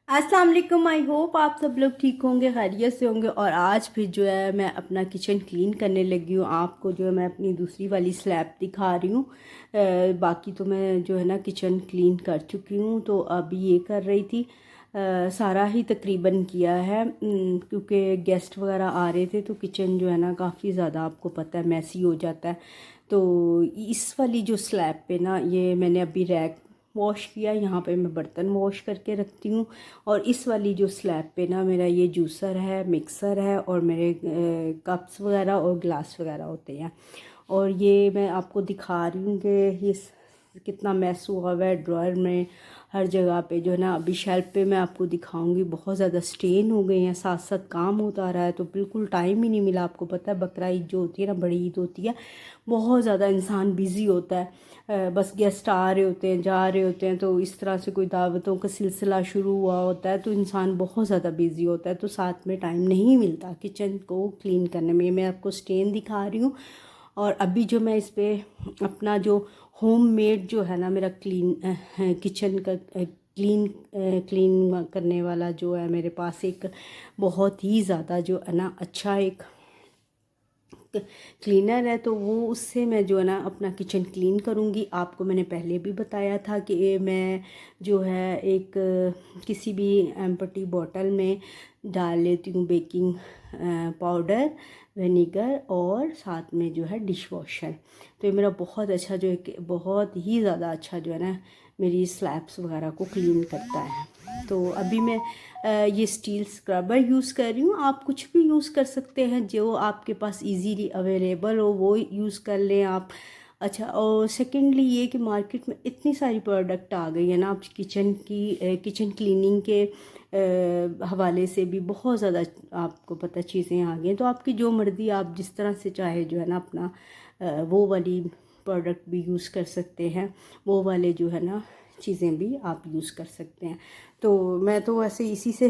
अस्सलाम वालेकुम। I hope आप सब लोग ठीक होंगे, खैरियत से होंगे। और आज फिर जो है मैं अपना किचन क्लीन करने लगी हूँ। आपको जो है मैं अपनी दूसरी वाली स्लैब दिखा रही हूँ। बाकी तो मैं जो है ना किचन क्लीन कर चुकी हूँ, तो अभी ये कर रही थी। सारा ही तकरीबन किया है, क्योंकि गेस्ट वगैरह आ रहे थे, तो किचन जो है ना काफ़ी ज़्यादा आपको पता है मैसी हो जाता है। तो इस वाली जो स्लैब पे ना ये मैंने अभी रैक वॉश किया, यहाँ पे मैं बर्तन वॉश करके रखती हूँ। और इस वाली जो स्लैब पे ना मेरा ये जूसर है, मिक्सर है, और मेरे कप्स वगैरह और ग्लास वगैरह होते हैं। और ये मैं आपको दिखा रही हूँ कि ये कितना मैस हुआ हुआ है ड्रॉयर में, हर जगह पे जो है ना। अभी शेल्फ पे मैं आपको दिखाऊंगी, बहुत ज़्यादा स्टेन हो गए हैं, साथ साथ काम होता रहा है, तो बिल्कुल टाइम ही नहीं मिला। आपको पता है बकरा ईद जो होती है ना, बड़ी ईद होती है, बहुत ज़्यादा इंसान बिज़ी होता है। बस गेस्ट आ रहे होते हैं, जा रहे होते हैं, तो इस तरह से कोई दावतों का सिलसिला शुरू हुआ होता है, तो इंसान बहुत ज़्यादा बिज़ी होता है, तो साथ में टाइम नहीं मिलता किचन को क्लीन करने में। मैं आपको स्टेन दिखा रही हूँ। और अभी जो मैं इस पर अपना जो होम मेड जो है ना मेरा किचन का क्लीन करने वाला जो है मेरे पास एक बहुत ही ज़्यादा जो है ना अच्छा एक क्लीनर है, तो वो उससे मैं जो है ना अपना किचन क्लीन करूँगी। आपको मैंने पहले भी बताया था कि मैं जो है एक किसी भी एम्पटी बॉटल में डाल लेती हूँ बेकिंग पाउडर, विनेगर, और साथ में जो है डिश वॉशर। तो ये मेरा बहुत अच्छा जो है, बहुत ही ज़्यादा अच्छा जो है ना मेरी स्लैब्स वगैरह को क्लीन करता है। तो अभी मैं ये स्टील स्क्रबर यूज़ कर रही हूँ। आप कुछ भी यूज़ कर सकते हैं जो आपके पास इजीली अवेलेबल हो, वो यूज़ कर लें आप। अच्छा, और सेकेंडली ये कि मार्केट में इतनी सारी प्रोडक्ट आ गई है ना, आप किचन क्लीनिंग के हवाले से भी बहुत ज़्यादा आपको पता चीज़ें आ गई हैं। तो आपकी जो मर्ज़ी, आप जिस तरह से चाहे जो है ना अपना वो वाली प्रोडक्ट भी यूज़ कर सकते हैं, वो वाले जो है ना चीज़ें भी आप यूज़ कर सकते हैं। तो मैं तो वैसे इसी से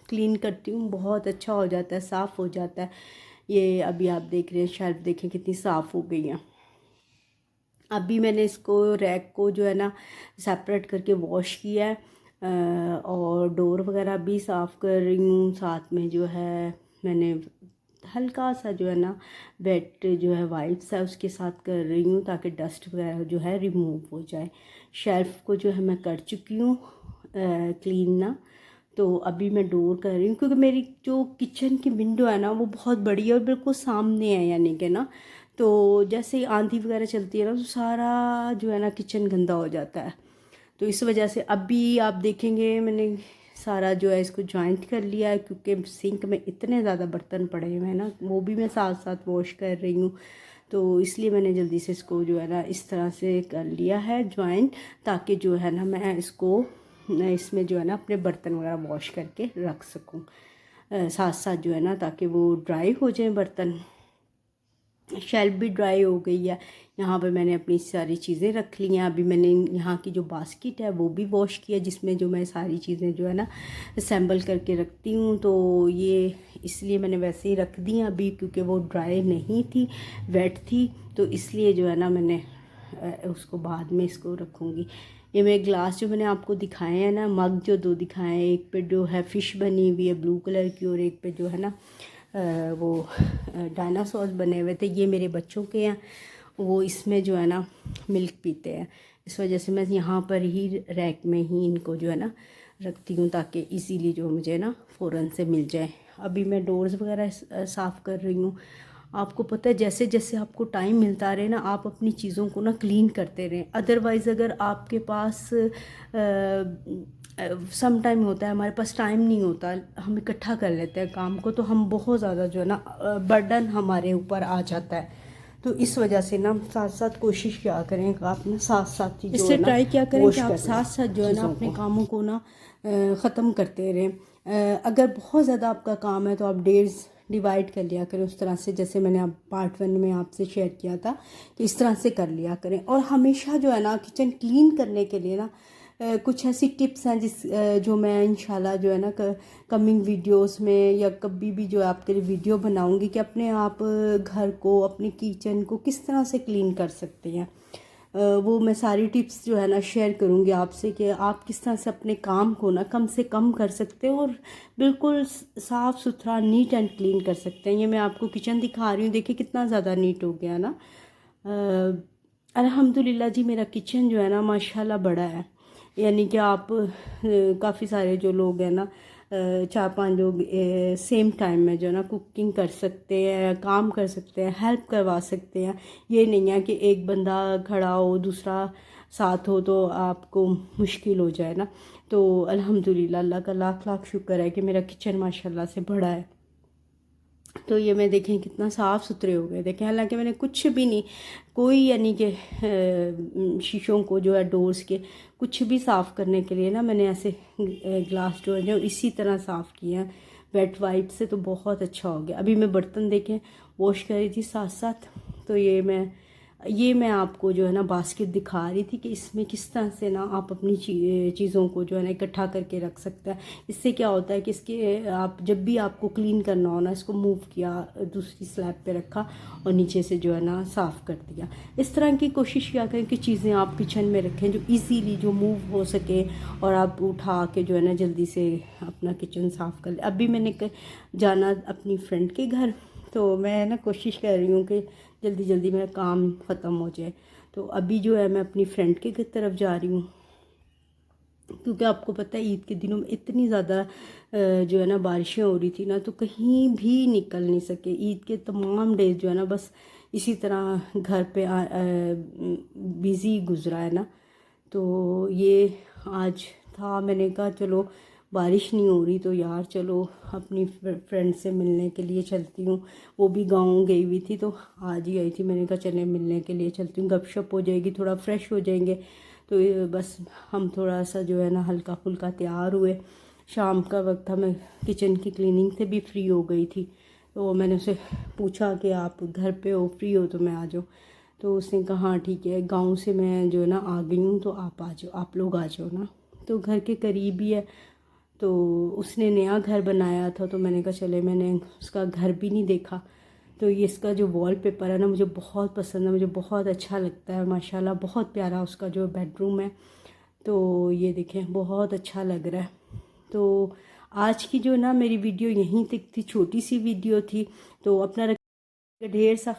क्लीन करती हूँ, बहुत अच्छा हो जाता है, साफ़ हो जाता है। ये अभी आप देख रहे हैं, शेल्फ देखें कितनी साफ़ हो गई है। अभी मैंने इसको रैक को जो है ना सेपरेट करके वॉश किया है, और डोर वगैरह भी साफ़ कर रही हूँ। साथ में जो है मैंने हल्का सा जो है ना वेट जो है वाइप्स है उसके साथ कर रही हूँ, ताकि डस्ट वगैरह जो है रिमूव हो जाए। शेल्फ़ को जो है मैं कर चुकी हूँ क्लीन ना। तो अभी मैं डोर कर रही हूँ, क्योंकि मेरी जो किचन की विंडो है ना वो बहुत बड़ी है और बिल्कुल सामने है, यानी कि ना, तो जैसे ही आंधी वगैरह चलती है ना, तो सारा जो है ना किचन गंदा हो जाता है। तो इस वजह से अभी आप देखेंगे मैंने सारा जो है इसको जॉइंट कर लिया है, क्योंकि सिंक में इतने ज़्यादा बर्तन पड़े हुए हैं ना, वो भी मैं साथ साथ वॉश कर रही हूँ। तो इसलिए मैंने जल्दी से इसको जो है ना इस तरह से कर लिया है जॉइंट, ताकि जो है ना मैं इसमें जो है ना अपने बर्तन वगैरह वॉश करके रख सकूँ साथ साथ जो है ना, ताकि वो ड्राई हो जाए बर्तन। शेल्फ भी ड्राई हो गई है। यहाँ पे मैंने अपनी सारी चीज़ें रख ली हैं। अभी मैंने यहाँ की जो बास्केट है वो भी वॉश किया, जिसमें जो मैं सारी चीज़ें जो है ना असेंबल करके रखती हूँ। तो ये इसलिए मैंने वैसे ही रख दी हैं अभी, क्योंकि वो ड्राई नहीं थी, वेट थी, तो इसलिए जो है ना मैंने उसको बाद में इसको रखूँगी। ये मेरे ग्लास जो मैंने आपको दिखाए हैं ना, मग जो दो दिखाए हैं, एक पे जो है फ़िश बनी हुई है ब्लू कलर की, और एक पे जो है ना वो डायनासोर बने हुए थे, ये मेरे बच्चों के हैं। वो इसमें जो है ना मिल्क पीते हैं, इस वजह से मैं यहाँ पर ही रैक में ही इनको जो है ना रखती हूँ, ताकि इजीली जो मुझे ना फ़ौरन से मिल जाए। अभी मैं डोर्स वगैरह साफ़ कर रही हूँ। आपको पता है जैसे जैसे आपको टाइम मिलता रहे ना, आप अपनी चीज़ों को ना क्लीन करते रहें। अदरवाइज़ अगर आपके पास सम टाइम होता है हमारे पास टाइम नहीं होता, हम इकट्ठा कर लेते हैं काम को, तो हम बहुत ज़्यादा जो है ना बर्डन हमारे ऊपर आ जाता है। तो इस वजह से ना साथ साथ कोशिश क्या करें कि आप ना साथ साथ ही जो इससे है ना ट्राई क्या करें कि वॉश आप कर लें साथ साथ जो है ना चीज़ों अपने को। कामों को ना ख़त्म करते रहें। अगर बहुत ज़्यादा आपका काम है तो आप डेज़ डिवाइड कर लिया करें उस तरह से, जैसे मैंने आप पार्ट 1 में आपसे शेयर किया था कि इस तरह से कर लिया करें। और हमेशा जो है ना किचन क्लीन करने के लिए ना कुछ ऐसी टिप्स हैं जो मैं इंशाल्लाह जो है ना कमिंग वीडियोस में या कभी भी जो आपके लिए वीडियो बनाऊंगी कि अपने आप घर को, अपने किचन को किस तरह से क्लीन कर सकते हैं। वो मैं सारी टिप्स जो है ना शेयर करूँगी आपसे कि आप किस तरह से अपने काम को ना कम से कम कर सकते हो और बिल्कुल साफ़ सुथरा नीट एंड क्लीन कर सकते हैं। ये मैं आपको किचन दिखा रही हूँ, देखिए कितना ज़्यादा नीट हो गया ना। अल्हम्दुलिल्लाह जी, मेरा किचन जो है ना माशाल्लाह बड़ा है, यानी कि आप काफ़ी सारे जो लोग हैं ना, 4-5 लोग सेम टाइम में जो है ना कुकिंग कर सकते हैं, काम कर सकते हैं, हेल्प करवा सकते हैं। ये नहीं है कि एक बंदा खड़ा हो दूसरा साथ हो तो आपको मुश्किल हो जाए ना। तो अल्हम्दुलिल्लाह अल्लाह का लाख लाख शुक्र है कि मेरा किचन माशाल्लाह से बड़ा है। तो ये मैं देखें कितना साफ़ सुथरे हो गए, देखें हालांकि मैंने कुछ भी नहीं, कोई यानी कि शीशों को जो है डोर्स के कुछ भी साफ़ करने के लिए ना मैंने ऐसे ग्लास डोर जो इसी तरह साफ़ किए हैं वेट वाइप से, तो बहुत अच्छा हो गया। अभी मैं बर्तन देखें वॉश कर रही थी साथ साथ, तो ये मैं आपको जो है ना बास्केट दिखा रही थी कि इसमें किस तरह से ना आप अपनी चीज़ों को जो है ना इकट्ठा करके रख सकते हैं। इससे क्या होता है कि इसके आप जब भी आपको क्लीन करना हो ना, इसको मूव किया, दूसरी स्लैब पे रखा और नीचे से जो है ना साफ़ कर दिया। इस तरह की कोशिश किया करें कि चीज़ें आप किचन में रखें जो इजीली जो मूव हो सके और आप उठा के जो है ना जल्दी से अपना किचन साफ़ कर ले। अभी मैंने जाना अपनी फ्रेंड के घर, तो मैं ना कोशिश कर रही हूँ कि जल्दी जल्दी मेरा काम ख़त्म हो जाए। तो अभी जो है मैं अपनी फ्रेंड के तरफ जा रही हूँ, क्योंकि आपको पता है ईद के दिनों में इतनी ज़्यादा जो है ना बारिशें हो रही थी ना, तो कहीं भी निकल नहीं सके। ईद के तमाम डेज जो है ना बस इसी तरह घर पे बिज़ी गुजरा है ना। तो ये आज था, मैंने कहा चलो बारिश नहीं हो रही तो यार चलो अपनी फ्रेंड से मिलने के लिए चलती हूँ। वो भी गाँव गई हुई थी तो आज ही आई थी, मैंने कहा चले मिलने के लिए चलती हूँ, गपशप हो जाएगी, थोड़ा फ्रेश हो जाएंगे। तो ये बस हम थोड़ा सा जो है ना हल्का फुल्का तैयार हुए। शाम का वक्त था, मैं किचन की क्लीनिंग से भी फ्री हो गई थी। तो मैंने उसे पूछा कि आप घर पे हो, फ्री हो तो मैं आ जाऊँ। तो उसने कहा हाँ ठीक है, गांव से मैं जो है ना आ गई हूँ, तो आप आ जाओ, आप लोग आ जाओ ना। तो घर के करीब ही है, तो उसने नया घर बनाया था, तो मैंने कहा चले, मैंने उसका घर भी नहीं देखा। तो ये इसका जो वॉलपेपर है ना मुझे बहुत पसंद है, मुझे बहुत अच्छा लगता है माशाल्लाह, बहुत प्यारा उसका जो बेडरूम है। तो ये देखें बहुत अच्छा लग रहा है। तो आज की जो ना मेरी वीडियो यहीं तक थी, छोटी सी वीडियो थी। तो अपना ढेर सा